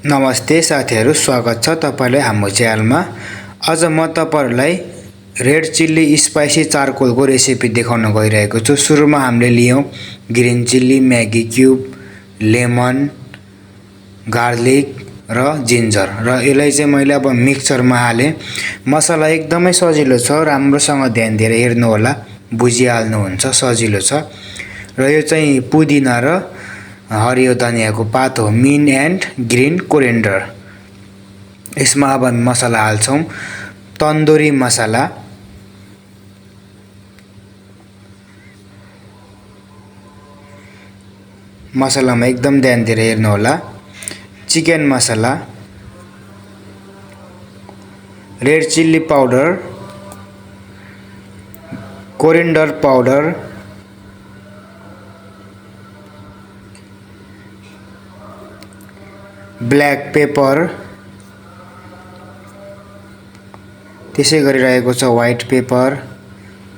नमस्ते साथीहरु, स्वागत छ तपाईलाई हाम्रो च्यानलमा। आज म तपाईहरुलाई रेड चिल्ली स्पाइसी चारकोलको रेसिपी देखाउन गइरहेको छु। सुरुमा हामीले लियौं green chilli, Maggi cube, lemon, garlic र जिन्जर र यसलाई चाहिँ मैले अब मिक्सचरमा हाले। मसला एकदमै सजिलो छ, राम्रोसँग ध्यान दिएर हेर्नु होला, बुझिहाल्नु हुन्छ, सजिलो छ। र यो चाहिँ पुदिना र हरियो धनियाको पात हो, मिन एन्ड ग्रीन कोरिएन्डर। यसमा अब हामी मसला हाल्छौं। तन्दुरी मसला, मसलामा एकदम ध्यान दिएर हेर्नु होला। Chicken masala, red chilli powder, coriander powder, black pepper, त्यसै गरी रहेको छ व्हाइट पेपर,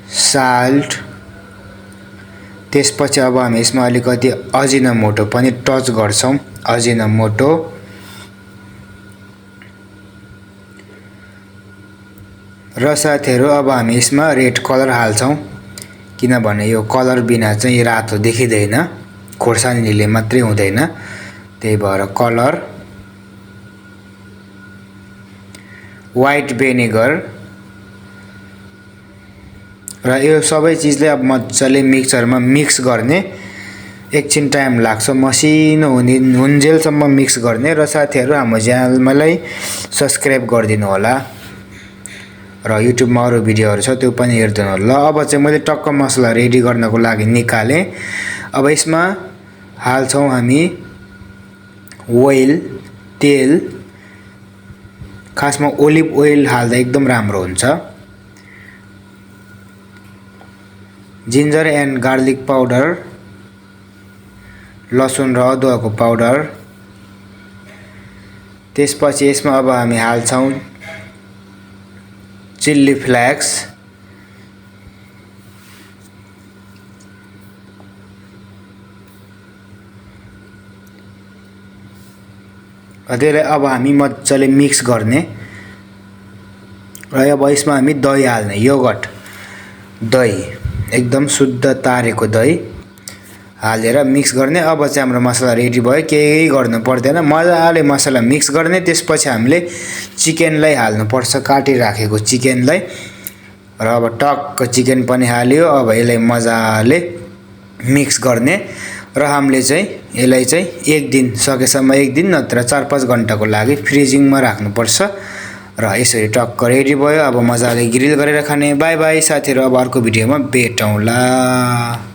साल्ट। त्यसपछि अब हामी यसमा अलिकति अजिनोमोटो पनि टच गर्छौं। अजिनोमोटो र साथीहरु अब हामी यसमा रेड कलर हाल्छौं, किनभने यो कलर बिना चाहिँ रातो देखिदैन, खोर्सानीले मात्रै हुँदैन, त्यही भएर कलर। व्हाइट भिनेगर र यो सबै चीजले अब मज्जाले मिक्सचरमा मिक्स गर्ने। एकछिन टाइम लाग्छ, मसिनो हुन्जेलसम्म मिक्स गर्ने। र साथीहरु हाम्रो च्यानललाई सब्स्क्राइब गरिदिनु होला र युट्युबमा अरु भिडियोहरु छ त्यो पनि हेर्दिनु होला। अब चाहिँ मैले टक्क मसला रेडी गर्नको लागि निकाले। अब यसमा हाल्छौं हामी ओइल, तेल। खासमा ओलिभ ओइल हाल्दा एकदम राम्रो हुन्छ। जिन्जर एन्ड गार्लिक पाउडर, लसुन र अदुवाको पाउडर। त्यसपछि यसमा अब हामी हाल्छौं चिल्ली फ्लेक्स, त्यसलाई अब हामी मज्जाले मिक्स गर्ने। र अब यसमा हामी दही हाल्ने, योगर्ट, दही एकदम शुद्ध तारेको दही हालेर मिक्स गर्ने। अब चाहिँ हाम्रो मसला रेडी भयो, केही गर्नु पर्दैन, मजाले मसला मिक्स गर्ने। त्यसपछि हामीले चिकनलाई हाल्नु पर्छ, काटी राखेको चिकनलाई। र अब टक्क चिकन पनि हाल्यो। अब यसलाई मजाले मिक्स गर्ने र हामीले चाहिँ यसलाई चाहिँ एक दिन सकेसम्म, एक दिन नत्र 4-5 घण्टाको लागि फ्रिजिङमा राख्नु पर्छ। र यसरी टक्क रेडी भयो। अब मजाले ग्रिल गरेर खाने। बाइ बाइ साथीहरु, अब अर्को भिडियोमा भेटौँला।